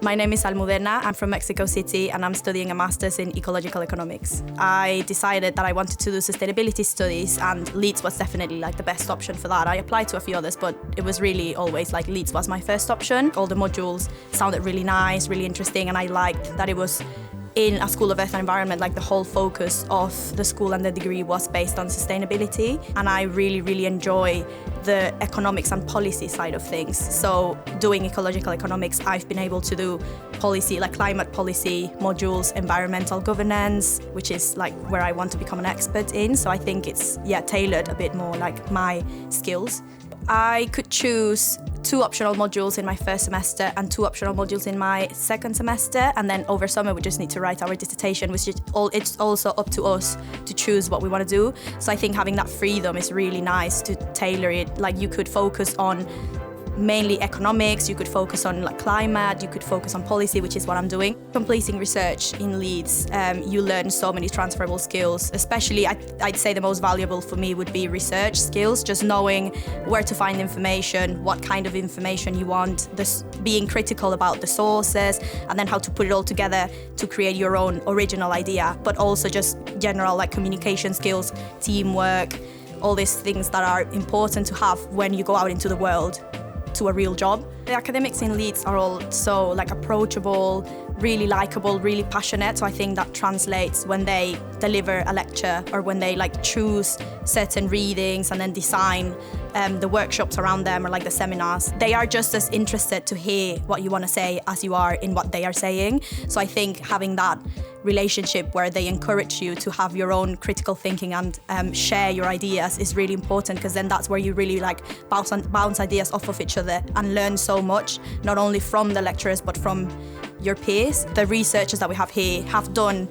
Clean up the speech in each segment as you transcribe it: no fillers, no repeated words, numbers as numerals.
My name is Almudena. I'm from Mexico City and I'm studying a master's in Ecological Economics. I decided that I wanted to do sustainability studies and Leeds was definitely like the best option for that. I applied to a few others, but it was really always like Leeds was my first option. All the modules sounded really nice, really interesting, and I liked that it was in a School of Earth and Environment. Like the whole focus of the school and the degree was based on sustainability, and I really enjoy the economics and policy side of things. So doing ecological economics, I've been able to do policy, like climate policy modules, environmental governance, which is like where I want to become an expert in. So I think it's tailored a bit more like my skills. I could choose 2 optional modules in my first semester and 2 optional modules in my second semester, and then over summer we just need to write our dissertation, which is it's also up to us to choose what we want to do. So I think having that freedom is really nice to tailor it. Like you could focus on mainly economics, you could focus on like climate, you could focus on policy, which is what I'm doing. Completing research in Leeds, you learn so many transferable skills, especially I'd say the most valuable for me would be research skills, just knowing where to find information, what kind of information you want, being critical about the sources, and then how to put it all together to create your own original idea, but also just general like communication skills, teamwork, all these things that are important to have when you go out into the world to a real job. The academics in Leeds are all so like approachable, really likable, really passionate. So I think that translates when they deliver a lecture or when they like choose certain readings and then design the workshops around them or like the seminars. They are just as interested to hear what you want to say as you are in what they are saying. So I think having that relationship where they encourage you to have your own critical thinking and share your ideas is really important, because then that's where you really like bounce ideas off of each other and learn so much, not only from the lecturers but from your peers. The researchers that we have here have done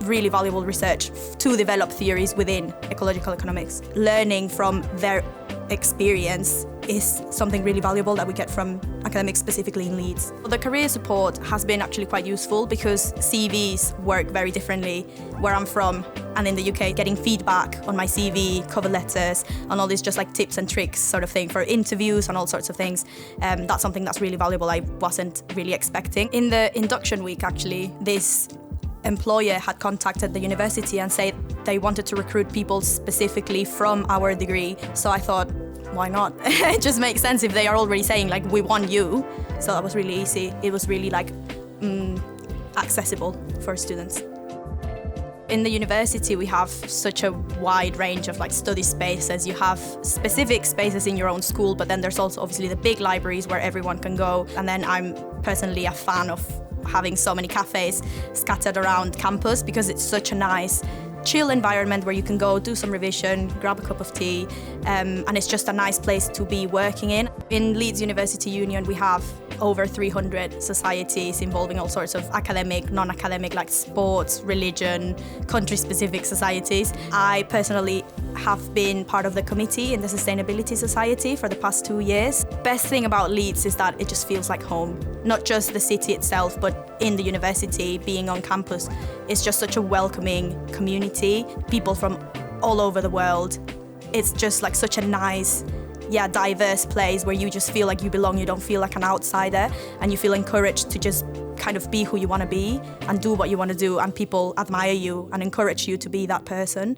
really valuable research to develop theories within ecological economics. Learning from their experience is something really valuable that we get from academics, specifically in Leeds. The career support has been actually quite useful because CVs work very differently where I'm from and in the UK. Getting feedback on my CV, cover letters, and all these just like tips and tricks sort of thing for interviews and all sorts of things. That's something that's really valuable I wasn't really expecting. In the induction week, actually, this employer had contacted the university and said they wanted to recruit people specifically from our degree. So I thought, why not? It just makes sense if they are already saying like, we want you. So that was really easy. It was really like accessible for students. In the university, we have such a wide range of like study spaces. You have specific spaces in your own school, but then there's also obviously the big libraries where everyone can go. And then I'm personally a fan of having so many cafes scattered around campus because it's such a nice chill environment where you can go do some revision, grab a cup of tea, and it's just a nice place to be working in. In Leeds University Union, we have over 300 societies involving all sorts of academic, non-academic, like sports, religion, country-specific societies. I personally have been part of the committee in the Sustainability Society for the past 2 years. Best thing about Leeds is that it just feels like home. Not just the city itself, but in the university, being on campus, it's just such a welcoming community. People from all over the world. It's just like such a nice, diverse place where you just feel like you belong. You don't feel like an outsider, and you feel encouraged to just kind of be who you want to be and do what you want to do, and people admire you and encourage you to be that person.